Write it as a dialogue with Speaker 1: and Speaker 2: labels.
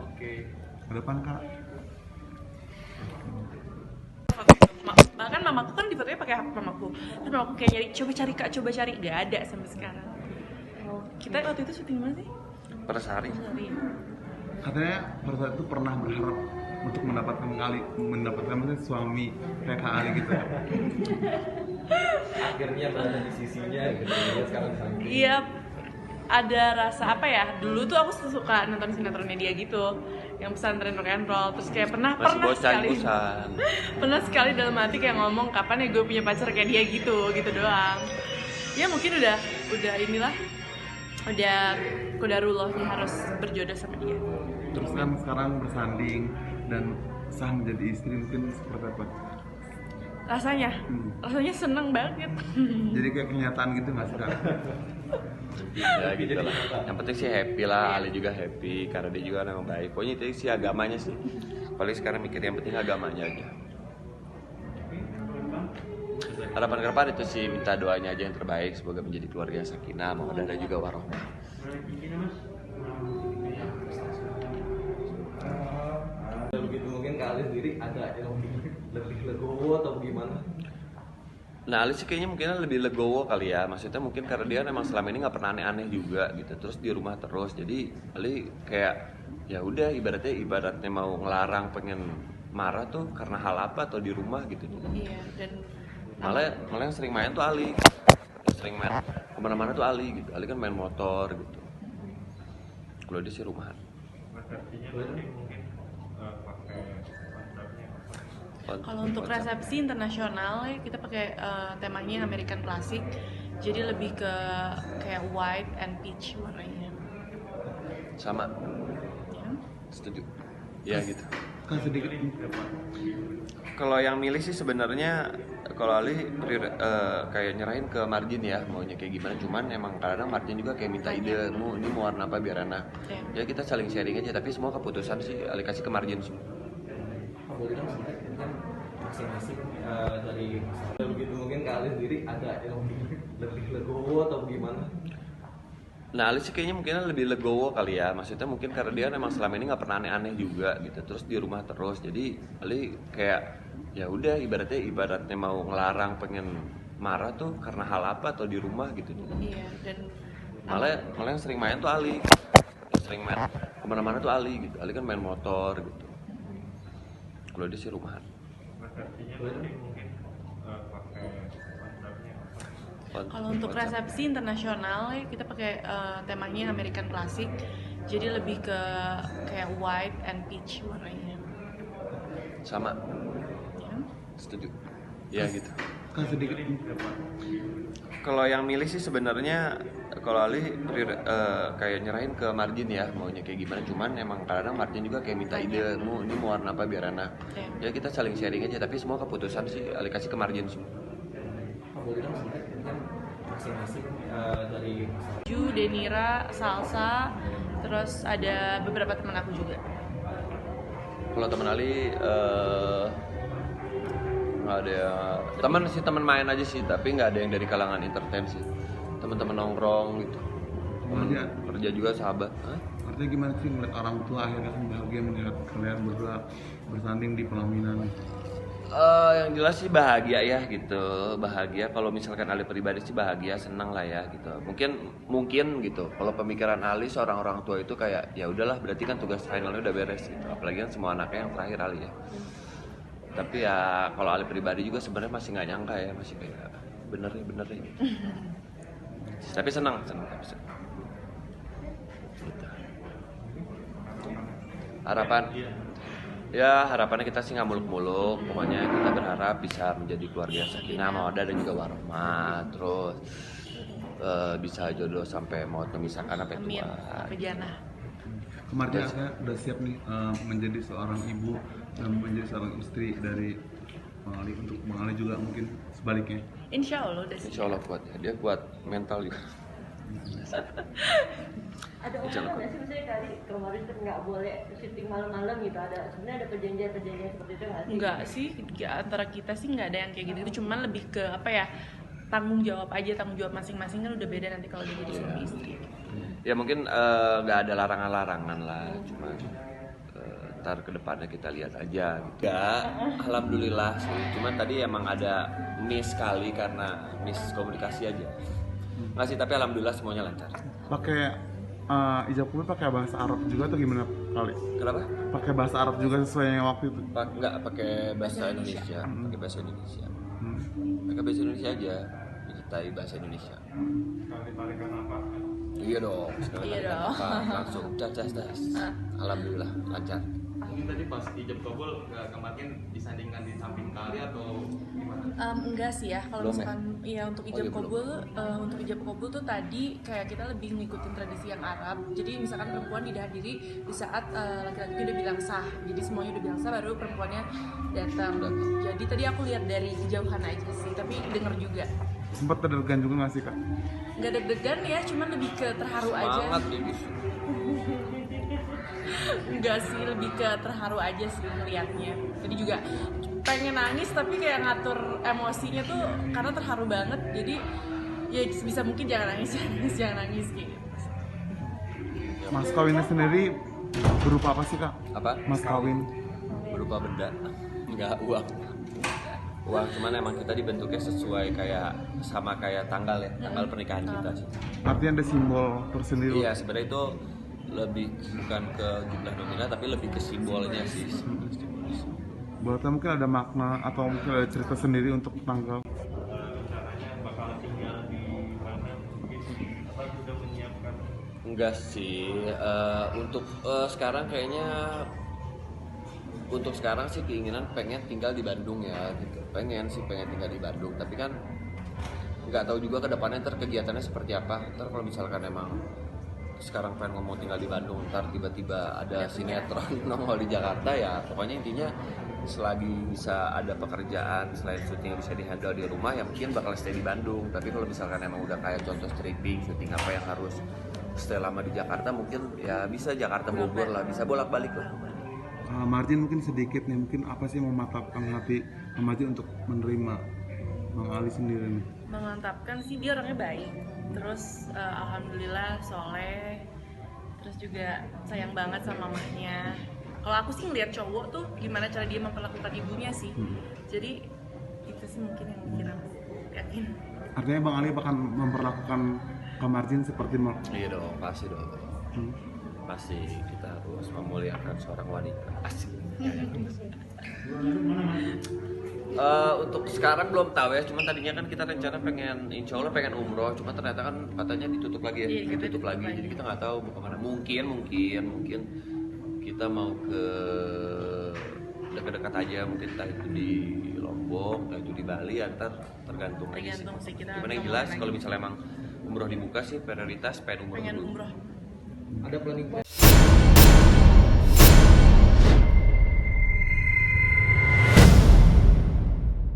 Speaker 1: Oke.
Speaker 2: Ke depan Kak.
Speaker 3: Bahkan mamaku kan di fotonya pakai HP mamaku. Terus mamaku kayak nyari, coba cari, gak ada sampai sekarang. Kita waktu itu syuting mana sih?
Speaker 1: Persari.
Speaker 3: Sorry.
Speaker 2: Katanya pada saat itu pernah berharap untuk mendapatkan maksudnya suami kayak Kak Ali gitu.
Speaker 1: Akhirnya berada di sisinya gitu. Dia sekarang di samping.
Speaker 3: Iya, ada rasa apa ya? Dulu tuh aku suka nonton sinetronnya dia gitu, yang pesantren rock and roll. Terus kayak pernah sekali, pernah sekali dalam hati kayak ngomong kapan ya gue punya pacar kayak dia gitu doang. Ya mungkin udah inilah, udah qadarullohnya harus berjodoh sama dia.
Speaker 2: Terus kan sekarang bersanding dan sah menjadi istri, mungkin seperti apa?
Speaker 3: Rasanya seneng banget.
Speaker 2: Jadi kayak kenyataan gitu nggak sih Kak?
Speaker 1: Ya gitu lah. Yang penting sih happy lah, Ali juga happy karena dia juga orang yang baik. Pokoknya itu sih agamanya sih. Paling sekarang mikir yang penting agamanya aja. Harapan ke depan itu sih minta doanya aja yang terbaik, semoga menjadi keluarga sakinah, mawaddah dan juga warohmah. Begitu mungkin Kak Ali sendiri ada yang lebih legowo atau gimana? Nah Ali sih kayaknya mungkin lebih legowo kali ya. Maksudnya mungkin karena dia memang selama ini nggak pernah aneh-aneh juga gitu. Terus di rumah terus. Jadi Ali kayak ya udah ibaratnya mau ngelarang pengen marah tuh karena hal apa atau di rumah gitu.
Speaker 3: Iya, dan
Speaker 1: malah yang sering main tuh Ali. Sering main kemana-mana tuh Ali gitu. Ali kan main motor gitu. Kalau dia sih rumahan.
Speaker 3: kalau untuk resepsi internasional ya kita pakai temanya American Classic, jadi lebih ke kayak white and peach warnanya.
Speaker 1: Sama.
Speaker 3: Ya.
Speaker 1: Setuju. Ya gitu.
Speaker 2: Kan sedikit
Speaker 1: Kalau yang milih sih sebenarnya kalau Ali kayak nyerahin ke Margin ya maunya kayak gimana, cuman emang kadang Margin juga kayak minta ide ini mau warna apa biar enak. Ya kita saling sharing aja, tapi semua keputusan sih Ali kasih ke Margin semua. Boleh dong sebenarnya kan masing-masing dari begitu mungkin Kak Ali sendiri ada yang lebih legowo atau gimana? Nah Ali sih kayaknya mungkin lebih legowo kali ya, maksudnya mungkin karena dia memang selama ini nggak pernah aneh-aneh juga gitu, terus di rumah terus. Jadi Ali kayak ya udah ibaratnya mau ngelarang pengen marah tuh karena hal apa atau di rumah gitu.
Speaker 3: Iya, dan
Speaker 1: malah yang sering main tuh Ali. Sering main kemana-mana tuh Ali gitu. Ali kan main motor gitu. Kalau dia sih rumahan.
Speaker 3: kalau untuk resepsi internasional ya kita pakai temanya American Classic, jadi lebih ke kayak white and peach warnanya.
Speaker 1: Sama.
Speaker 3: Ya.
Speaker 1: Setuju. Ya gitu.
Speaker 2: kan sedikit
Speaker 1: Kalau yang milih sih sebenarnya kalau Ali kayak nyerahin ke Margin ya maunya kayak gimana, cuman emang kadang Margin juga kayak minta ide ini mau warna apa biar enak. Ya kita saling sharing aja, tapi semua keputusan sih Ali kasih ke Margin semua. Boleh dong sebenarnya kan masing-masing dari
Speaker 3: Ju, Denira, Salsa, terus ada beberapa teman aku juga.
Speaker 1: Kalau teman Ali nggak ada teman main aja sih, tapi nggak ada yang dari kalangan entertain sih, teman-teman nongkrong gitu, teman kerja juga sahabat.
Speaker 2: Artinya gimana sih melihat orang tua akhirnya bahagia melihat kalian berdua bersanding di pelaminan?
Speaker 1: Yang jelas sih bahagia ya gitu, bahagia. Kalau misalkan Ali pribadi sih bahagia, senang lah ya gitu. Mungkin gitu. Kalau pemikiran Ali seorang orang tua itu kayak ya udahlah, berarti kan tugas finalnya udah beres gitu. Apalagi kan semua anaknya yang terakhir Ali ya. Tapi ya kalau Ali pribadi juga sebenarnya masih nggak nyangka ya, masih kayak bener ya. Tapi senang. Gitu. Harapannya kita sih nggak muluk-muluk. Pokoknya kita berharap bisa menjadi keluarga sakinah, mawaddah dan juga warohmah. Terus bisa jodoh sampai maut memisahkan sampai tua.
Speaker 3: Sampai jannah.
Speaker 2: Kemarin saya udah siap nih menjadi seorang ibu dan menjadi seorang istri dari Bang Ali, untuk Bang Ali juga mungkin sebaliknya.
Speaker 3: Insya Allah udah siap.
Speaker 1: Insya Allah kuat ya, dia kuat mental juga.
Speaker 4: Ada omongan nggak sih misalnya kali kemarin tuh nggak boleh syuting malam-malam gitu, sebenarnya ada perjanjian seperti itu nggak sih?
Speaker 3: Enggak sih, antara kita sih nggak ada yang kayak gitu, cuman lebih ke apa ya, tanggung jawab masing-masing kan udah beda nanti kalau udah jadi suami istri.
Speaker 1: Ya mungkin nggak ada larangan-larangan lah, cuma ntar ke depannya kita lihat aja gitu. Ya, alhamdulillah sih. Cuman tadi emang ada miss kali karena miss komunikasi aja. Nggak sih, tapi alhamdulillah semuanya lancar.
Speaker 2: Pakai ijab kabul pakai bahasa Arab juga atau gimana kali?
Speaker 1: Kenapa?
Speaker 2: Pakai bahasa Arab juga sesuai yang waktu itu?
Speaker 1: Nggak pakai bahasa Indonesia, pakai bahasa Indonesia.
Speaker 2: Hmm.
Speaker 1: Pakai bahasa Indonesia aja, digitai bahasa Indonesia. Iya dong, sekali
Speaker 3: Iya
Speaker 1: kali
Speaker 3: dong.
Speaker 1: apa, langsung das. Alhamdulillah lancar.
Speaker 5: Mungkin tadi pas ijab kabul kemarin disandingkan di samping kali atau gimana?
Speaker 3: Enggak sih ya, kalau
Speaker 1: Belum ya?
Speaker 3: misalkan ya untuk
Speaker 1: Oh,
Speaker 3: ijab
Speaker 1: iya, belum.
Speaker 3: kabul, untuk ijab kabul tuh tadi kayak kita lebih ngikutin tradisi yang Arab. Jadi misalkan perempuan dihadiri di saat laki-laki udah bilang sah, jadi semuanya udah bilang sah baru perempuannya datang. Jadi tadi aku lihat dari kejauhan aja sih, tapi denger juga.
Speaker 2: Sempat deg-degan juga nggak sih kak?
Speaker 3: Nggak deg-degan ya, cuman lebih ke terharu aja.
Speaker 1: Semangat nih bis.
Speaker 3: Enggak sih, lebih ke terharu aja sih ngeliatnya. Jadi juga pengen nangis tapi kayak ngatur emosinya tuh karena terharu banget. Jadi ya bisa mungkin jangan nangis gitu.
Speaker 2: Mas kawinnya sendiri berupa apa sih kak?
Speaker 1: Apa?
Speaker 2: Mas kawin?
Speaker 1: Berupa benda, nggak uang. Uang, cuman emang kita dibentuknya sesuai kayak sama kayak tanggal ya, tanggal pernikahan kita sih.
Speaker 2: Artinya ada simbol tersendiri.
Speaker 1: Iya, sebenarnya itu lebih bukan ke jumlah nominal tapi lebih ke simbolnya sih.
Speaker 2: Boleh tahu mungkin ada makna atau mungkin ada cerita sendiri untuk tanggal?
Speaker 5: Rencananya bakal tinggal di mana mungkin apa sudah menyiapkan?
Speaker 1: Enggak sih, untuk sekarang kayaknya untuk sekarang sih keinginan pengen tinggal di Bandung ya gitu. Pengen tinggal di Bandung, tapi kan nggak tahu juga ke depannya ntar kegiatannya seperti apa. Ntar kalau misalkan emang sekarang pengen ngomong tinggal di Bandung, ntar tiba-tiba ada sinetron nongol di Jakarta, ya pokoknya intinya selagi bisa ada pekerjaan selain syuting yang bisa dihandle di rumah, ya mungkin bakal stay di Bandung. Tapi kalau misalkan emang udah kayak contoh stripping, syuting apa yang harus stay lama di Jakarta, mungkin ya bisa Jakarta Bogor lah, bisa bolak-balik lah.
Speaker 2: Margin mungkin sedikit nih, mungkin apa sih yang memantapkan hati Margin untuk menerima Bang Ali sendiri nih?
Speaker 3: Mengantapkan sih dia orangnya baik, terus alhamdulillah soleh, terus juga sayang banget sama mamahnya. Kalau aku sih ngeliat cowok tuh gimana cara dia memperlakukan ibunya sih, jadi itu sih mungkin yang bikin aku yakin.
Speaker 2: Artinya Bang Ali akan memperlakukan Kak Margin seperti
Speaker 1: Iya dong, pasti dong. Pasti kita harus memuliakan seorang wanita. Asik. Untuk sekarang belum tahu ya, cuman tadinya kan kita rencana pengen, insya Allah pengen umroh, cuma ternyata kan katanya ditutup lagi ya,
Speaker 3: Iya, kita
Speaker 1: ditutup lagi. Jadi kita nggak tahu mau kemana. Mungkin kita mau ke dekat-dekat aja, mungkin entah itu di Lombok, entah itu di Bali, tergantung aja sih.
Speaker 3: Tergantung sih, kita
Speaker 1: Gimana yang
Speaker 3: mau
Speaker 1: jelas
Speaker 3: kemana
Speaker 1: kalau
Speaker 3: gitu.
Speaker 1: misalnya emang umroh dibuka sih prioritas pengen umroh
Speaker 3: Pengen
Speaker 1: dulu.
Speaker 3: umroh.
Speaker 5: Ada planning